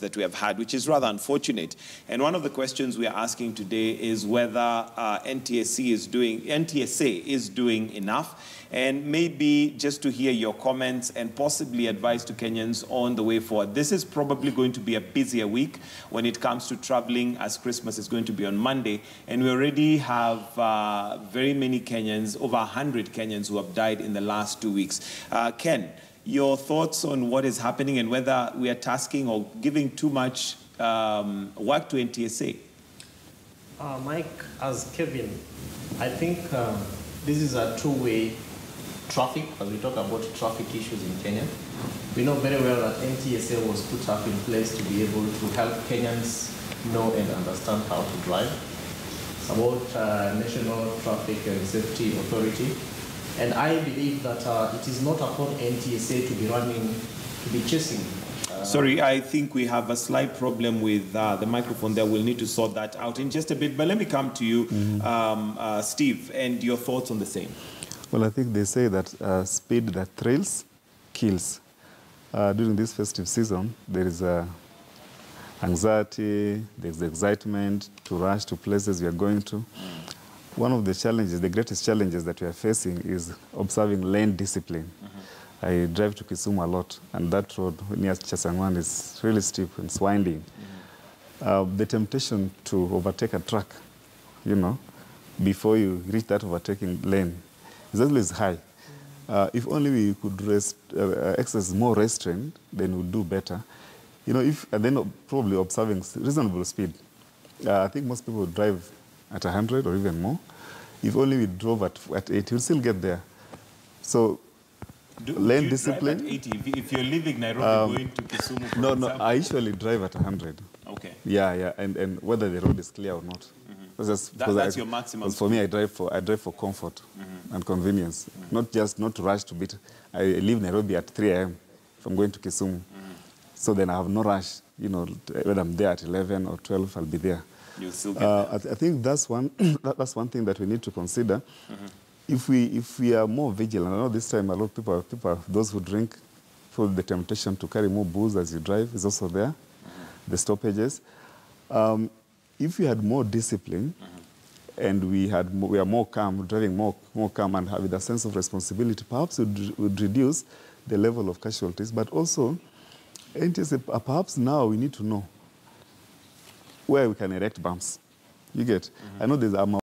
that we have had, which is rather unfortunate. And one of the questions we are asking today is whether NTSA is doing enough, and maybe just to hear your comments and possibly advice to Kenyans on the way forward. This is probably going to be a busier week when it comes to traveling, as Christmas is going to be on Monday, and we already have very many Kenyans, over 100 Kenyans who have died in the last 2 weeks. Ken, your thoughts on what is happening and whether we are tasking or giving too much work to NTSA? Mike, as Kevin, I think this is a two-way traffic, as we talk about traffic issues in Kenya. We know very well that NTSA was put up in place to be able to help Kenyans know and understand how to drive. It's about National Traffic and Safety Authority. And I believe that it is not upon NTSA to be chasing. Sorry, I think we have a slight problem with the microphone there. We'll need to sort that out in just a bit. But let me come to you, Steve, and your thoughts on the same. Well, I think they say that speed that thrills kills. During this festive season, there is anxiety, there's excitement to rush to places we are going to. One of the challenges, the greatest challenges that we are facing is observing lane discipline. I drive to Kisumu a lot, and that road near Chesangwan is really steep and it's winding. The temptation to overtake a truck, you know, before you reach that overtaking lane is always high. If only we could exercise more restraint, then we'll do better. You know, and then probably observing reasonable speed. I think most people drive at 100 or even more. If only we drove at 80, we'll still get there. So, lane discipline. Drive at 80? If you're leaving Nairobi going to Kisumu, for example. I usually drive at 100. Okay. Yeah, and whether the road is clear or not. That's your maximum. For me, I drive for comfort and convenience, not to rush to beat. I leave Nairobi at 3 a.m. if I'm going to Kisumu. So then I have no rush. You know, when I'm there at 11 or 12, I'll be there. You'll still get there. I think that's one thing that we need to consider. If we are more vigilant, I know this time a lot of people, those who drink, feel the temptation to carry more booze as you drive is also there. The stoppages. If we had more discipline and we are more calm, driving more calm and with a sense of responsibility, perhaps would reduce the level of casualties. But also, perhaps now we need to know where we can erect bumps. You get? I know there's